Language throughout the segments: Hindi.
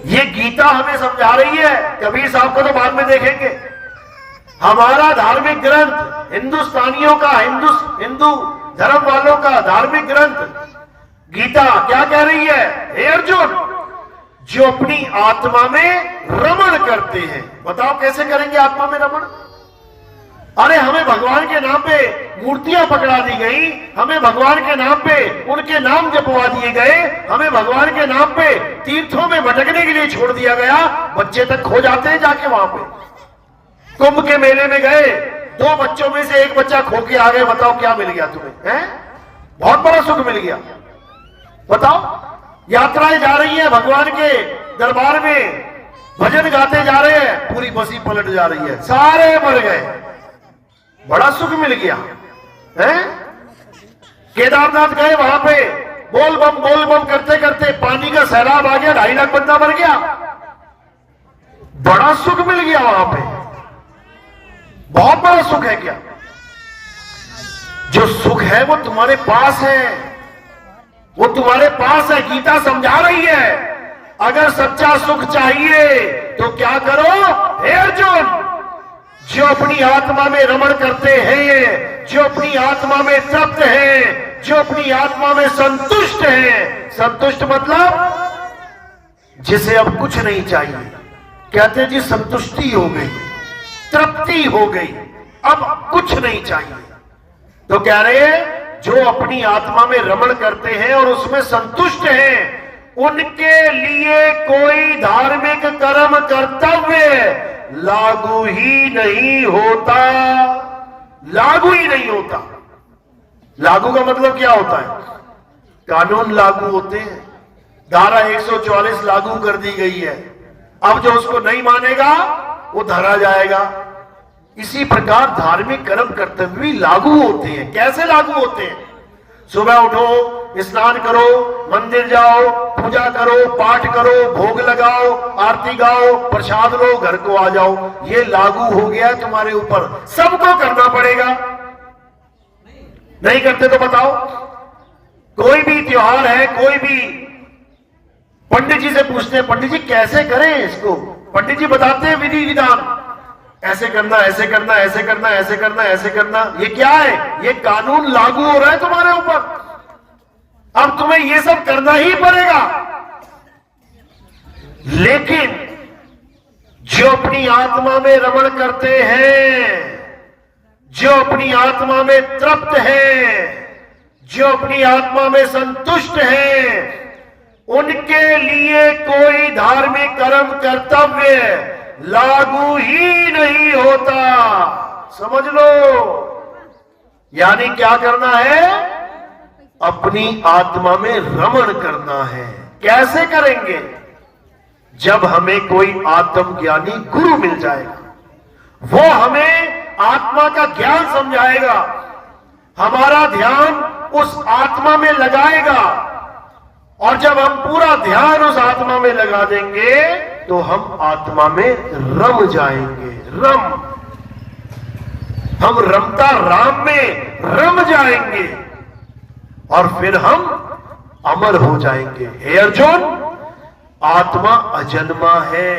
ये गीता हमें समझा रही है। कबीर साहब को तो बाद में देखेंगे। हमारा धार्मिक ग्रंथ, हिंदुस्तानियों का, हिंदू धर्म वालों का धार्मिक ग्रंथ गीता क्या कह रही है? हे अर्जुन, जो अपनी आत्मा में रमण करते हैं, बताओ कैसे करेंगे आत्मा में रमण? अरे हमें भगवान के नाम पे मूर्तियां पकड़ा दी गई, हमें भगवान के नाम पे उनके नाम जपवा दिए गए, हमें भगवान के नाम पे तीर्थों में भटकने के लिए छोड़ दिया गया। बच्चे तक खो जाते हैं जाके वहां पे। कुंभ के मेले में गए, 2 बच्चों में से एक बच्चा खो के आ गए। बताओ क्या मिल गया तुम्हें? हैं? बहुत बड़ा सुख मिल गया। बताओ, यात्राएं जा रही है भगवान के दरबार में, भजन गाते जा रहे हैं, पूरी बसी पलट जा रही है, सारे मर गए, बड़ा सुख मिल गया। हैं? केदारनाथ गए, वहां पे बोल बम करते करते पानी का सैलाब आ गया, 2.5 लाख बंदा मर गया, बड़ा सुख मिल गया वहां पे। बहुत बड़ा सुख है क्या? जो सुख है वो तुम्हारे पास है, वो तुम्हारे पास है। गीता समझा रही है, अगर सच्चा सुख चाहिए तो क्या करो? हे अर्जुन, जो अपनी आत्मा में रमण करते हैं, जो अपनी आत्मा में तृप्त हैं, जो अपनी आत्मा में संतुष्ट हैं, संतुष्ट मतलब जिसे अब कुछ नहीं चाहिए, कहते हैं जी संतुष्टि हो गई, तृप्ति हो गई, अब कुछ नहीं चाहिए। तो कह रहे हैं जो अपनी आत्मा में रमण करते हैं और उसमें संतुष्ट हैं, उनके लिए कोई धार्मिक कर्म कर्तव्य लागू ही नहीं होता। लागू ही नहीं होता। लागू का मतलब क्या होता है? कानून लागू होते हैं, धारा 144 लागू कर दी गई है, अब जो उसको नहीं मानेगा वो धरा जाएगा। इसी प्रकार धार्मिक कर्म कर्तव्य भी लागू होते हैं। कैसे लागू होते हैं? सुबह उठो, स्नान करो, मंदिर जाओ, पूजा करो, पाठ करो, भोग लगाओ, आरती गाओ, प्रसाद लो, घर को आ जाओ। ये लागू हो गया तुम्हारे ऊपर, सबको करना पड़ेगा। नहीं करते तो बताओ। कोई भी त्योहार है, कोई भी पंडित जी से पूछते हैं, पंडित जी कैसे करें इसको? पंडित जी बताते हैं विधि विधान, ऐसे करना, ऐसे करना, ऐसे करना, ऐसे करना, ऐसे करना। ये क्या है? ये कानून लागू हो रहा है तुम्हारे ऊपर, अब तुम्हें ये सब करना ही पड़ेगा। लेकिन जो अपनी आत्मा में रमण करते हैं, जो अपनी आत्मा में तृप्त हैं, जो अपनी आत्मा में संतुष्ट हैं, उनके लिए कोई धार्मिक कर्म कर्तव्य लागू ही नहीं होता। समझ लो, यानी क्या करना है? अपनी आत्मा में रमण करना है। कैसे करेंगे? जब हमें कोई आत्मज्ञानी गुरु मिल जाएगा, वो हमें आत्मा का ज्ञान समझाएगा, हमारा ध्यान उस आत्मा में लगाएगा, और जब हम पूरा ध्यान उस आत्मा में लगा देंगे तो हम आत्मा में रम जाएंगे। हम रमता राम में रम जाएंगे और फिर हम अमर हो जाएंगे। हे अर्जुन, आत्मा अजन्मा है,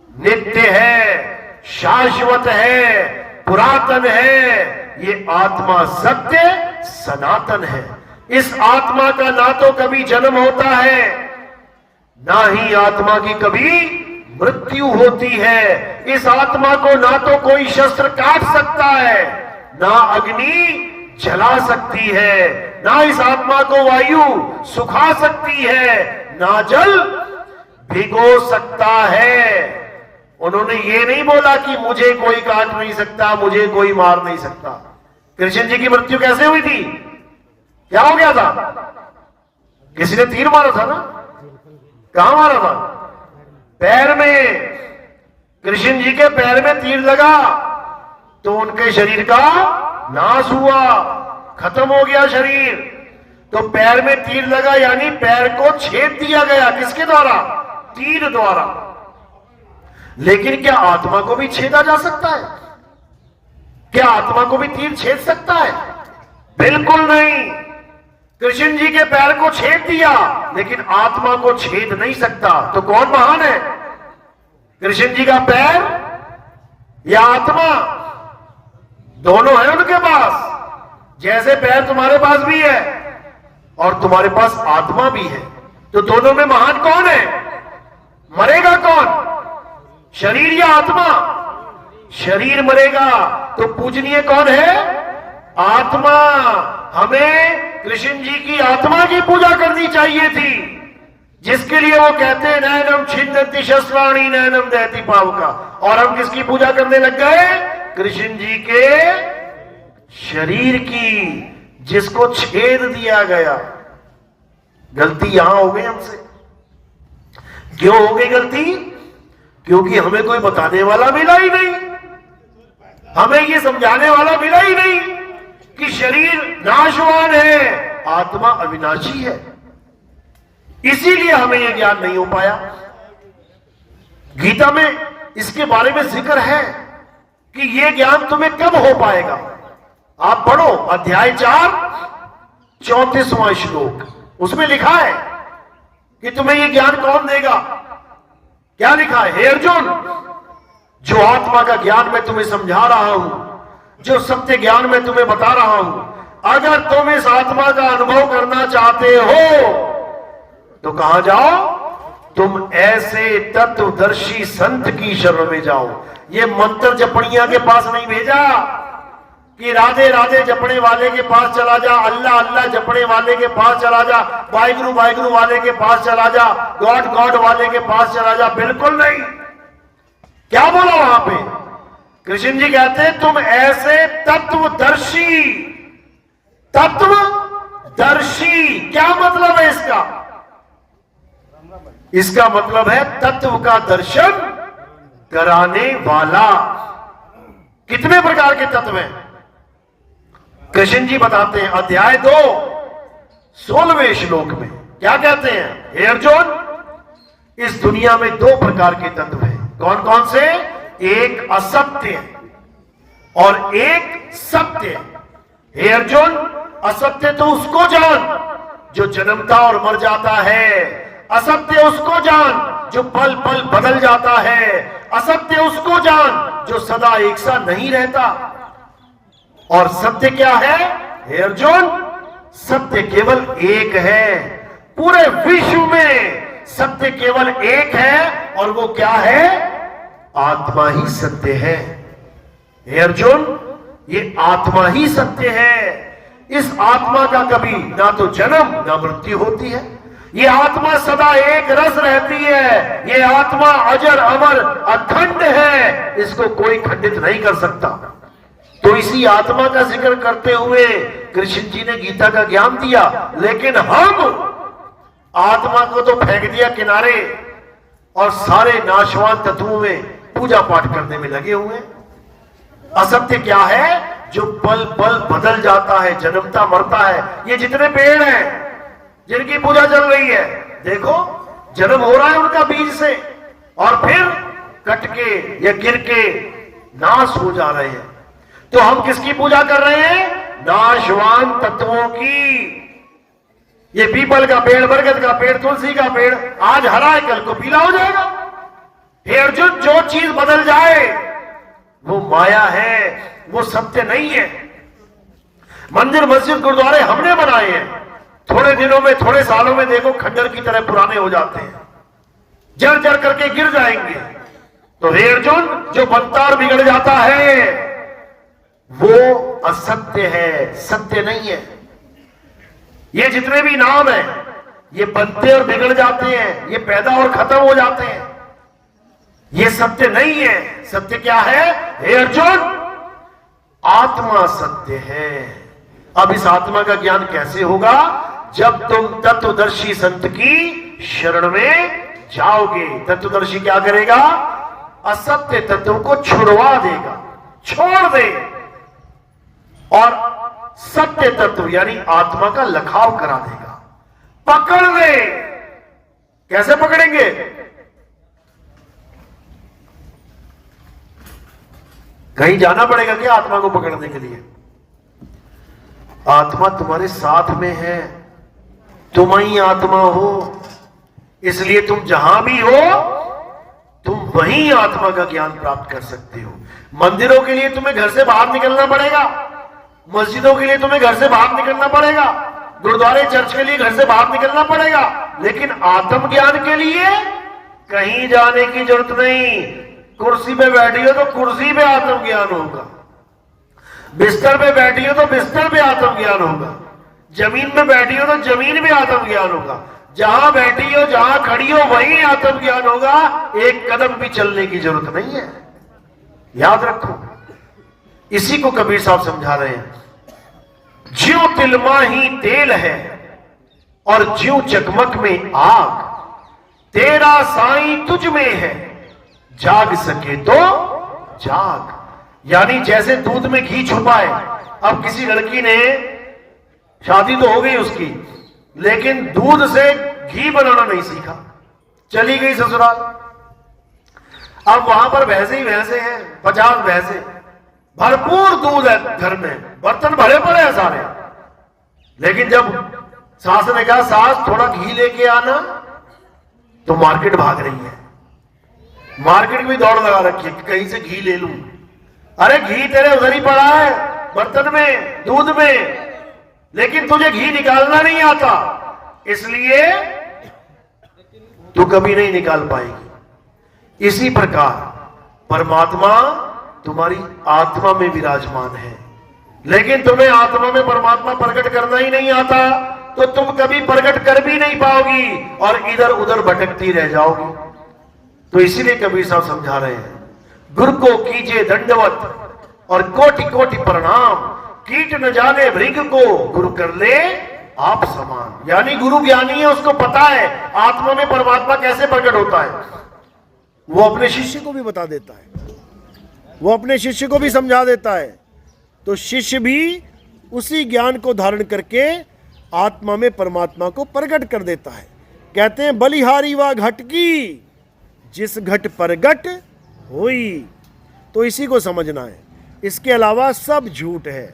नित्य है, शाश्वत है, पुरातन है। ये आत्मा सत्य सनातन है। इस आत्मा का ना तो कभी जन्म होता है, ना ही आत्मा की कभी मृत्यु होती है। इस आत्मा को ना तो कोई शस्त्र काट सकता है, ना अग्नि जला सकती है, ना इस आत्मा को वायु सुखा सकती है, ना जल भिगो सकता है। उन्होंने ये नहीं बोला कि मुझे कोई काट नहीं सकता, मुझे कोई मार नहीं सकता। कृष्ण जी की मृत्यु कैसे हुई थी? क्या हो गया था? किसी ने तीर मारा था ना? कहां मारा था? पैर में। कृष्ण जी के पैर में तीर लगा तो उनके शरीर का नाश हुआ, खत्म हो गया शरीर। तो पैर में तीर लगा यानी पैर को छेद दिया गया। किसके द्वारा? तीर द्वारा। लेकिन क्या आत्मा को भी छेदा जा सकता है? क्या आत्मा को भी तीर छेद सकता है? बिल्कुल नहीं। कृष्ण जी के पैर को छेद दिया, लेकिन आत्मा को छेद नहीं सकता। तो कौन महान है, कृष्ण जी का पैर या आत्मा? दोनों है उनके पास। जैसे पैर तुम्हारे पास भी है और तुम्हारे पास आत्मा भी है, तो दोनों में महान कौन है? मरेगा कौन, शरीर या आत्मा? शरीर मरेगा, तो पूजनीय कौन है? आत्मा। हमें कृष्ण जी की आत्मा की पूजा करनी चाहिए थी, जिसके लिए वो कहते हैं नैनम छिन्नति शस्त्राणि नैनम दहति पावका। और हम किसकी पूजा करने लग गए? कृष्ण जी के शरीर की, जिसको छेद दिया गया। गलती यहां हो गई हमसे। क्यों हो गई गलती? क्योंकि हमें कोई बताने वाला मिला ही नहीं, हमें ये समझाने वाला मिला ही नहीं कि शरीर नाशवान है, आत्मा अविनाशी है। इसीलिए हमें यह ज्ञान नहीं हो पाया। गीता में इसके बारे में जिक्र है कि यह ज्ञान तुम्हें कब हो पाएगा। आप पढ़ो अध्याय 4 34वां श्लोक, उसमें लिखा है कि तुम्हें यह ज्ञान कौन देगा। क्या लिखा है? हे अर्जुन, जो आत्मा का ज्ञान मैं तुम्हें समझा रहा हूं, जो सत्य ज्ञान मैं तुम्हें बता रहा हूं, अगर तुम इस आत्मा का अनुभव करना चाहते हो तो कहां जाओ? तुम ऐसे तत्वदर्शी संत की शरण में जाओ। ये मंत्र जपड़िया के पास नहीं भेजा कि राधे राधे जपने वाले के पास चला जा, अल्लाह अल्लाह जपने वाले के पास चला जा, वाहिगुरु वाहिगुरु वाले के पास चला जा, गॉड गॉड वाले के पास चला जा। बिल्कुल नहीं। क्या बोला वहां पे? कृष्ण जी कहते हैं तुम ऐसे तत्वदर्शी। तत्वदर्शी क्या मतलब है इसका? इसका मतलब है तत्व का दर्शन कराने वाला। कितने प्रकार के तत्व हैं कृष्ण जी बताते हैं अध्याय 2 16वें श्लोक में। क्या कहते हैं? हे अर्जुन, इस दुनिया में 2 प्रकार के तत्व हैं। कौन कौन से? एक असत्य और एक सत्य। हे अर्जुन, असत्य तो उसको जान जो जन्मता और मर जाता है। असत्य उसको जान जो पल पल बदल जाता है। असत्य उसको जान जो सदा एक सा नहीं रहता। और सत्य क्या है? हे अर्जुन, सत्य केवल एक है। पूरे विश्व में सत्य केवल एक है, और वो क्या है? आत्मा ही सत्य है। हे अर्जुन, ये आत्मा ही सत्य है। इस आत्मा का कभी ना तो जन्म ना मृत्यु होती है। ये आत्मा सदा एक रस रहती है। ये आत्मा अजर अमर अखंड है, इसको कोई खंडित नहीं कर सकता। तो इसी आत्मा का जिक्र करते हुए कृष्ण जी ने गीता का ज्ञान दिया। लेकिन हम आत्मा को तो फेंक दिया किनारे और सारे नाशवान तत्वों में पूजा पाठ करने में लगे हुए। असत्य क्या है? जो पल पल बदल जाता है, जन्मता मरता है। ये जितने पेड़ हैं जिनकी पूजा चल रही है, देखो जन्म हो रहा है उनका बीज से, और फिर कट के या गिर के नाश हो जा रहे हैं। तो हम किसकी पूजा कर रहे हैं? नाशवान तत्वों की। ये पीपल का पेड़, बरगद का पेड़, तुलसी का पेड़ आज हरा है, कल को पीला हो जाएगा। हे अर्जुन, जो चीज बदल जाए वो माया है, वो सत्य नहीं है। मंदिर मस्जिद गुरुद्वारे हमने बनाए हैं, थोड़े दिनों में, थोड़े सालों में देखो खंडर की तरह पुराने हो जाते हैं, जर जर करके गिर जाएंगे। तो हे अर्जुन, जो बनता और बिगड़ जाता है वो असत्य है, सत्य नहीं है। ये जितने भी नाम हैं, ये बनते और बिगड़ जाते हैं, ये पैदा और खत्म हो जाते हैं। ये सत्य नहीं है। सत्य क्या है? हे अर्जुन, आत्मा सत्य है। अब इस आत्मा का ज्ञान कैसे होगा? जब तुम तत्वदर्शी संत की शरण में जाओगे। तत्वदर्शी क्या करेगा? असत्य तत्व को छुड़वा देगा, छोड़ दे, और सत्य तत्व यानी आत्मा का लखाव करा देगा, पकड़ ले। कैसे पकड़ेंगे? कहीं जाना पड़ेगा क्या आत्मा को पकड़ने के लिए? आत्मा तुम्हारे साथ में है। तुम ही आत्मा हो, इसलिए तुम जहां भी हो तुम वहीं आत्मा का ज्ञान प्राप्त कर सकते हो। मंदिरों के लिए तुम्हें घर से बाहर निकलना पड़ेगा, मस्जिदों के लिए तुम्हें घर से बाहर निकलना पड़ेगा, गुरुद्वारे चर्च के लिए घर से बाहर निकलना पड़ेगा, लेकिन आत्म ज्ञान के लिए कहीं जाने की जरूरत नहीं। कुर्सी पे बैठी हो तो कुर्सी पे आत्म ज्ञान होगा, बिस्तर पे बैठी हो तो बिस्तर पे आत्म ज्ञान होगा, जमीन पे बैठी हो तो जमीन पे आत्म ज्ञान होगा, जहां बैठी हो जहां खड़ी हो वहीं आत्म ज्ञान होगा। एक कदम भी चलने की जरूरत नहीं है, याद रखो। इसी को कबीर साहब समझा रहे हैं, ज्यों तिलमा ही तेल है और ज्यों चकमक में आग, तेरा साईं तुझ में है, जाग सके तो जाग। यानी जैसे दूध में घी छुपा है, अब किसी लड़की ने शादी तो हो गई उसकी, लेकिन दूध से घी बनाना नहीं सीखा, चली गई ससुराल। अब वहां पर भैंसे ही भैंसे हैं, 50 भैंसे, भरपूर दूध है घर में, बर्तन भरे पड़े हैं सारे। लेकिन जब सास ने कहा सास थोड़ा घी लेके आना, तो मार्केट भाग रही है, मार्केट में दौड़ लगा रखी है कि कहीं से घी ले लूं। अरे घी तेरे उधर ही पड़ा है बर्तन में, दूध में, लेकिन तुझे घी निकालना नहीं आता, इसलिए तू कभी नहीं निकाल पाएगी। इसी प्रकार परमात्मा तुम्हारी आत्मा में विराजमान है, लेकिन तुम्हें आत्मा में परमात्मा प्रकट करना ही नहीं आता, तो तुम कभी प्रकट कर भी नहीं पाओगी और इधर उधर भटकती रह जाओगी। तो इसीलिए कबीर साहब समझा रहे हैं, गुरु को कीजिए दंडवत और कोटि कोटि प्रणाम, कीट न जाने भृग को गुरु कर ले आप समान। यानी गुरु ज्ञानी है, उसको पता है आत्मा में परमात्मा कैसे प्रकट होता है, वो अपने शिष्य को भी बता देता है, वो अपने शिष्य को भी समझा देता है। तो शिष्य भी उसी ज्ञान को धारण करके आत्मा में परमात्मा को प्रकट कर देता है। कहते हैं बलिहारी वा घट की, जिस घट प्रगट हुई। तो इसी को समझना है, इसके अलावा सब झूठ है।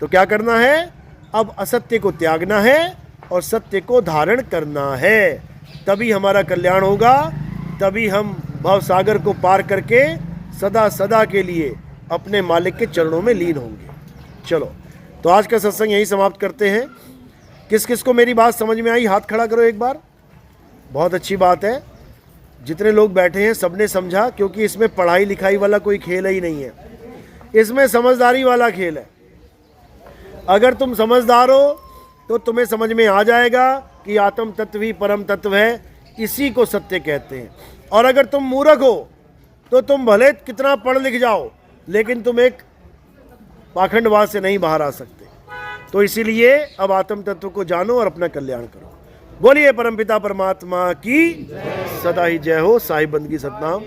तो क्या करना है, अब असत्य को त्यागना है और सत्य को धारण करना है, तभी हमारा कल्याण होगा, तभी हम भवसागर को पार करके सदा सदा के लिए अपने मालिक के चरणों में लीन होंगे। चलो, तो आज का सत्संग यही समाप्त करते हैं। किस किस को मेरी बात समझ में आई, हाथ खड़ा करो एक बार। बहुत अच्छी बात है, जितने लोग बैठे हैं सबने समझा, क्योंकि इसमें पढ़ाई लिखाई वाला कोई खेल ही नहीं है, इसमें समझदारी वाला खेल है। अगर तुम समझदार हो तो तुम्हें समझ में आ जाएगा कि आत्म तत्व ही परम तत्व है, इसी को सत्य कहते हैं। और अगर तुम मूर्ख हो तो तुम भले कितना पढ़ लिख जाओ, लेकिन तुम एक पाखंडवाद से नहीं बाहर आ सकते। तो इसीलिए अब आत्म तत्व को जानो और अपना कल्याण करो। बोलिए परमपिता परमात्मा की सदा ही जय हो। साहिब बंदगी सतनाम।